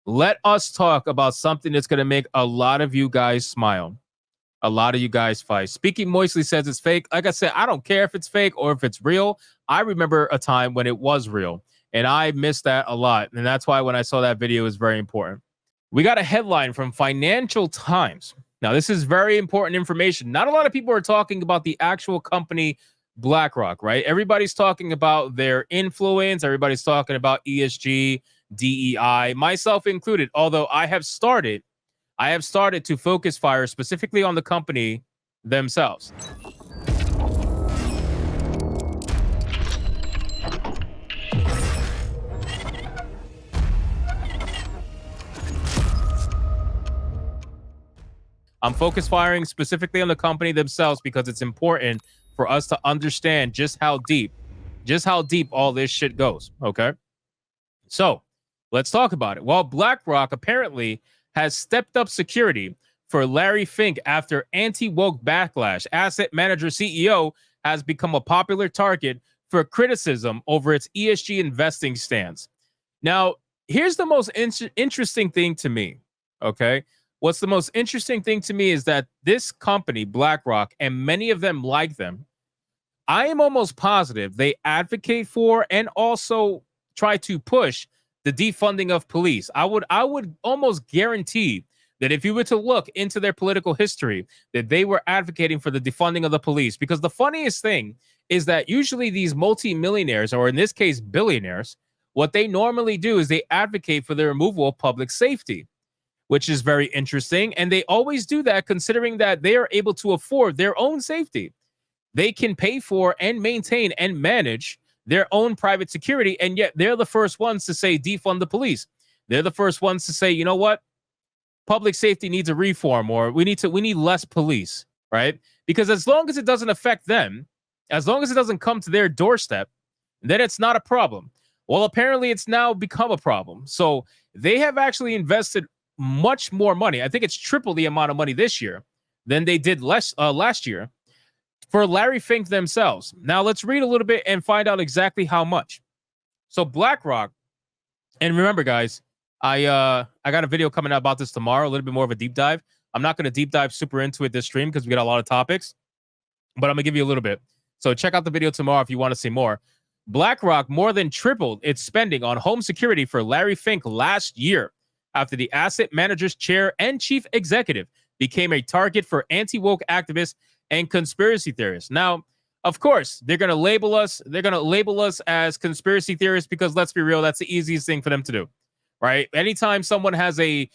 let us talk about something that's going to make a lot of you guys smile. A lot of you guys fight. Speaking Moistly says it's fake. Like I said, I don't care if it's fake or if it's real. I remember a time when it was real, and I missed that a lot. And that's why when I saw that video, it was very important. We got a headline from Financial Times. Now, this is very important information. Not a lot of people are talking about the actual company BlackRock, right? Everybody's talking about their influence. Everybody's talking about ESG, DEI, myself included. Although I have started to focus fire specifically on the company themselves. I'm focus firing specifically on the company themselves because it's important for us to understand just how deep all this shit goes. Okay. So let's talk about it. Well, BlackRock apparently has stepped up security for Larry Fink after anti-woke backlash. Asset manager CEO has become a popular target for criticism over its ESG investing stance. Now, here's the most interesting thing to me. Okay. What's the most interesting thing to me is that this company, BlackRock, and many of them like them, I am almost positive they advocate for and also try to push the defunding of police. I would almost guarantee that if you were to look into their political history, that they were advocating for the defunding of the police. Because the funniest thing is that usually these multimillionaires, or in this case, billionaires, what they normally do is they advocate for the removal of public safety, which is very interesting. And they always do that considering that they are able to afford their own safety. They can pay for and maintain and manage their own private security, and yet they're the first ones to say defund the police. They're the first ones to say, you know what? Public safety needs a reform, or we need less police, right? Because as long as it doesn't affect them, as long as it doesn't come to their doorstep, then it's not a problem. Well, apparently it's now become a problem. So they have actually invested much more money. I think it's triple the amount of money this year than they did last year for Larry Fink themselves. Now let's read a little bit and find out exactly how much. So BlackRock, and remember, guys, I got a video coming out about this tomorrow, a little bit more of a deep dive. I'm not going to deep dive super into it this stream because we got a lot of topics, but I'm going to give you a little bit. So check out the video tomorrow if you want to see more. BlackRock more than tripled its spending on home security for Larry Fink last year after the asset manager's chair and chief executive became a target for anti-woke activists and conspiracy theorists. Now, of course, they're going to label us. They're going to label us as conspiracy theorists because, let's be real, that's the easiest thing for them to do, right? Anytime someone has a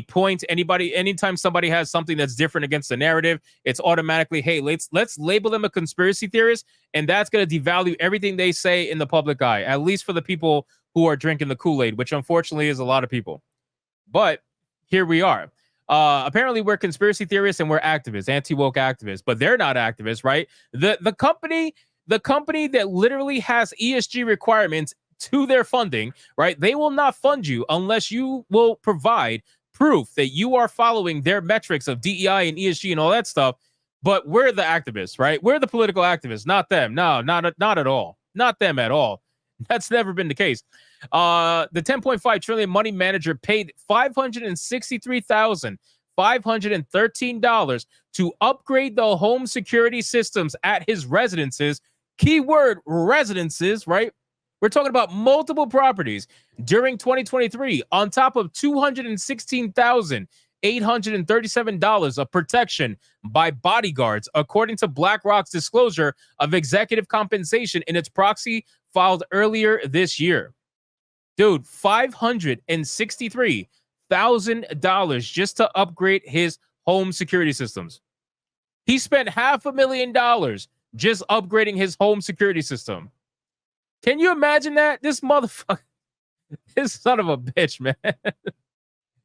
point, anytime somebody has something that's different against the narrative, it's automatically, hey, let's label them a conspiracy theorist, and that's going to devalue everything they say in the public eye, at least for the people who are drinking the Kool-Aid, which unfortunately is a lot of people. But here we are. Apparently we're conspiracy theorists and we're activists, anti-woke activists, but they're not activists, right? The company that literally has ESG requirements to their funding, right? They will not fund you unless you will provide proof that you are following their metrics of DEI and ESG and all that stuff. But we're the activists, right? We're the political activists, not them. No, not at all. Not them at all. That's never been the case. The 10.5 trillion money manager paid $563,513 to upgrade the home security systems at his residences. Keyword residences, right? We're talking about multiple properties during 2023, on top of $216,837 of protection by bodyguards, according to BlackRock's disclosure of executive compensation in its proxy filed earlier this year. Dude, $563,000 just to upgrade his home security systems. He spent $500,000 just upgrading his home security system. Can you imagine that? This motherfucker, this son of a bitch, man,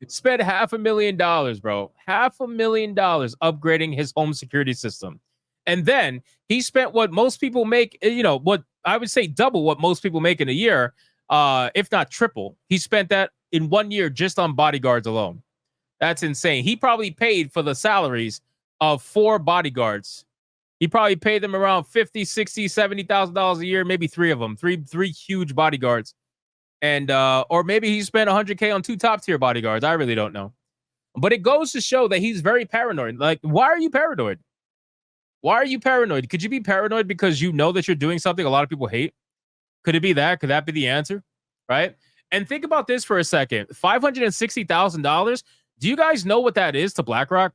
spent $500,000, bro. $500,000 upgrading his home security system. And then he spent what most people make, what I would say double what most people make in a year, if not triple. He spent that in 1 year just on bodyguards alone. That's insane. He probably paid for the salaries of 4 bodyguards. He probably paid them around $50,000, $60,000, $70,000 a year, maybe 3 of them, three huge bodyguards. And or maybe he spent 100K on 2 top tier bodyguards. I really don't know. But it goes to show that he's very paranoid. Like, why are you paranoid? Why are you paranoid? Could you be paranoid because you know that you're doing something a lot of people hate? Could it be that? Could that be the answer? Right? And think about this for a second. $560,000. Do you guys know what that is to BlackRock?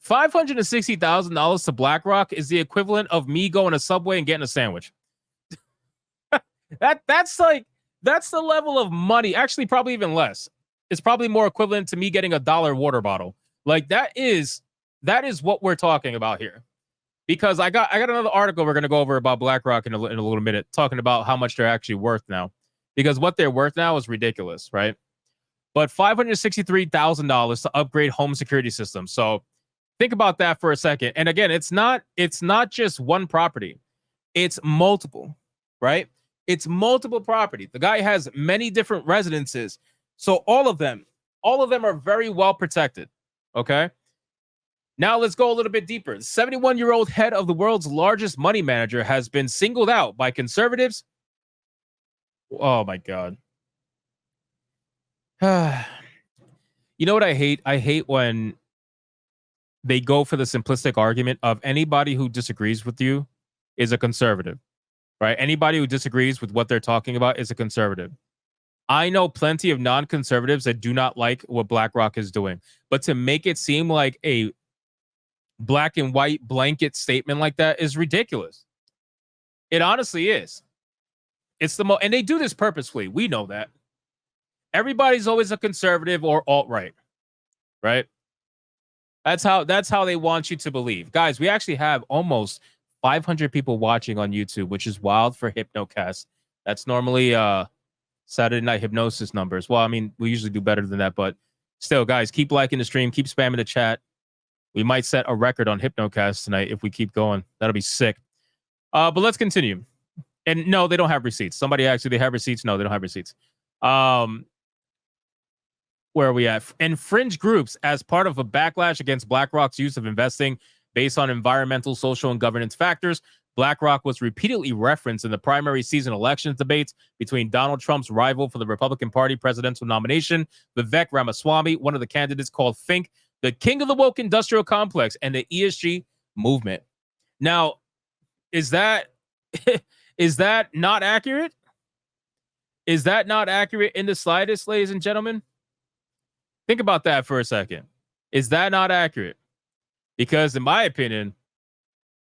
$560,000 to BlackRock is the equivalent of me going to Subway and getting a sandwich. That's the level of money. Actually, probably even less. It's probably more equivalent to me getting $1 water bottle. Like that is what we're talking about here. Because I got another article we're gonna go over about BlackRock in a little minute, talking about how much they're actually worth now. Because what they're worth now is ridiculous, right? But $563,000 to upgrade home security systems. So think about that for a second. And again, it's not just one property. It's multiple, right? It's multiple property. The guy has many different residences. So all of them are very well protected. Okay. Now let's go a little bit deeper. The 71-year-old head of the world's largest money manager has been singled out by conservatives. Oh my God. You know what I hate? I hate when they go for the simplistic argument of anybody who disagrees with you is a conservative, right? Anybody who disagrees with what they're talking about is a conservative. I know plenty of non-conservatives that do not like what BlackRock is doing, but to make it seem like a black and white blanket statement like that is ridiculous. It honestly is. It's the and they do this purposefully. We know that. Everybody's always a conservative or alt-right, right? That's how they want you to believe. Guys, we actually have almost 500 people watching on YouTube, which is wild for Hypnocast. That's normally Saturday Night Hypnosis numbers. Well, I mean, we usually do better than that, but still, guys, keep liking the stream, keep spamming the chat. We might set a record on Hypnocast tonight if we keep going. That'll be sick. But let's continue. And no, they don't have receipts. Somebody asked, do they have receipts? No, they don't have receipts. Where are we at? And fringe groups as part of a backlash against BlackRock's use of investing based on environmental, social, and governance factors. BlackRock was repeatedly referenced in the primary season elections debates between Donald Trump's rival for the Republican Party presidential nomination, Vivek Ramaswamy, one of the candidates called Fink, the king of the woke industrial complex, and the ESG movement. Now, is that not accurate? Is that not accurate in the slightest, ladies and gentlemen? Think about that for a second. Is that not accurate? Because in my opinion,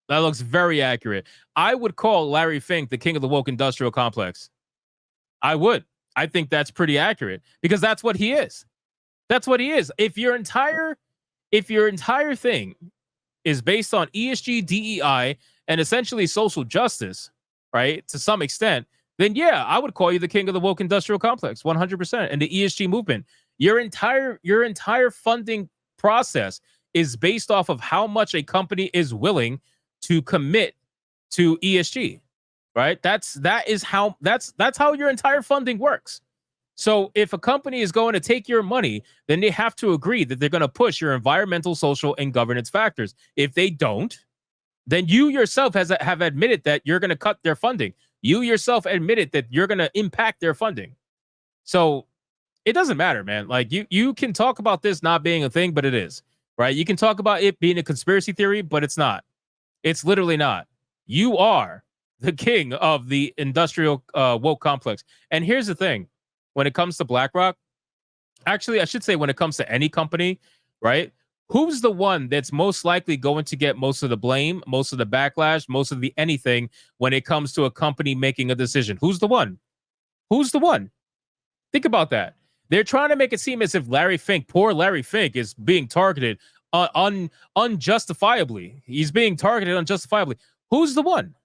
that looks very accurate. I would call Larry Fink the king of the woke industrial complex. I would. I think that's pretty accurate because that's what he is. That's what he is. If your entire thing is based on ESG, DEI, and essentially social justice, right, to some extent, then yeah, I would call you the king of the woke industrial complex, 100%, and the ESG movement. Your entire funding process is based off of how much a company is willing to commit to ESG, right? That's how your entire funding works. So if a company is going to take your money, then they have to agree that they're going to push your environmental, social, and governance factors. If they don't, then you yourself have admitted that you're going to cut their funding. You yourself admitted that you're going to impact their funding. So it doesn't matter, man. Like you can talk about this not being a thing, but it is, right? You can talk about it being a conspiracy theory, but it's not. It's literally not. You are the king of the industrial woke complex. And here's the thing. When it comes to BlackRock, actually, I should say when it comes to any company, right? Who's the one that's most likely going to get most of the blame, most of the backlash, most of the anything when it comes to a company making a decision? Who's the one? Who's the one? Think about that. They're trying to make it seem as if Larry Fink, poor Larry Fink, is being targeted unjustifiably. He's being targeted unjustifiably. Who's the one?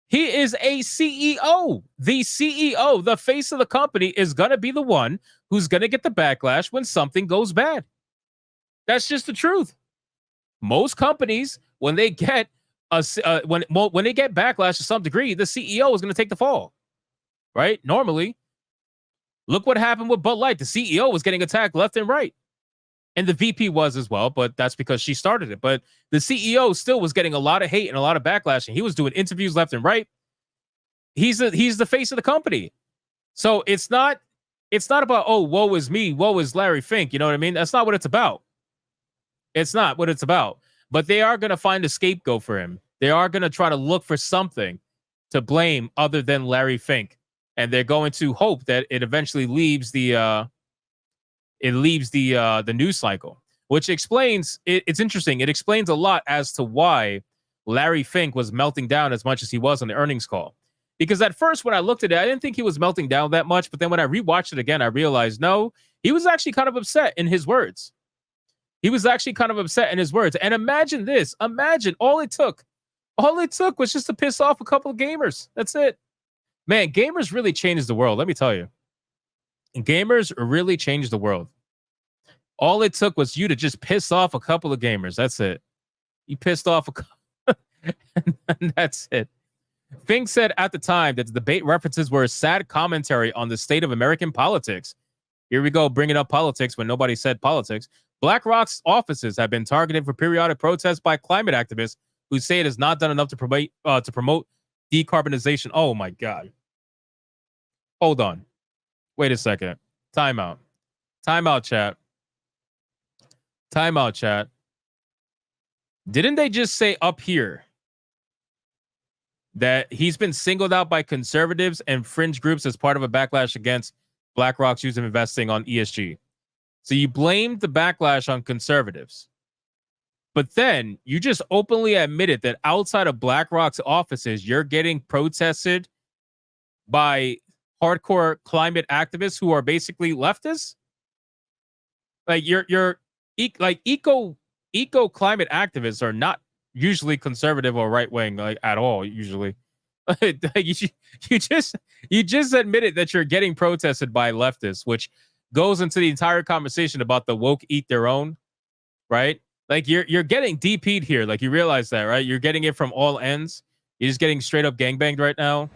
He is a CEO. The CEO, the face of the company, is going to be the one who's going to get the backlash when something goes bad. That's just the truth. Most companies, when they get when they get backlash to some degree, the CEO is going to take the fall, right? Normally, look what happened with Bud Light. The CEO was getting attacked left and right, and the VP was as well, but that's because she started it. But the CEO still was getting a lot of hate and a lot of backlash, and he was doing interviews left and right. He's the face of the company. So it's not about, oh, woe is me, woe is Larry Fink. You know what I mean? That's not what it's about. It's not what it's about. But they are going to find a scapegoat for him. They are going to try to look for something to blame other than Larry Fink, and they're going to hope that it eventually leaves the news cycle, which explains it's interesting. It explains a lot as to why Larry Fink was melting down as much as he was on the earnings call. Because at first, when I looked at it, I didn't think he was melting down that much. But then when I rewatched it again, I realized, no, he was actually kind of upset in his words. He was actually kind of upset in his words. And imagine this. Imagine all it took was just to piss off a couple of gamers. That's it. Man, gamers really changed the world. Let me tell you. Gamers really changed the world. All it took was you to just piss off a couple of gamers. That's it. You pissed off a couple. And that's it. Fink said at the time that the debate references were a sad commentary on the state of American politics. Here we go, bringing up politics when nobody said politics. Blackrock's offices have been targeted for periodic protests by climate activists who say it has not done enough to promote decarbonization. Oh my God. Hold on. Wait a second. Timeout. Timeout, chat. Timeout, chat. Didn't they just say up here that he's been singled out by conservatives and fringe groups as part of a backlash against BlackRock's use of investing on ESG? So you blamed the backlash on conservatives. But then you just openly admitted that outside of BlackRock's offices, you're getting protested by hardcore climate activists who are basically leftists. Like eco climate activists are not usually conservative or right wing, like at all. Usually, you just admitted that you're getting protested by leftists, which goes into the entire conversation about the woke eat their own, right? Like you're getting DP'd here. Like you realize that, right? You're getting it from all ends. You're just getting straight up gangbanged right now.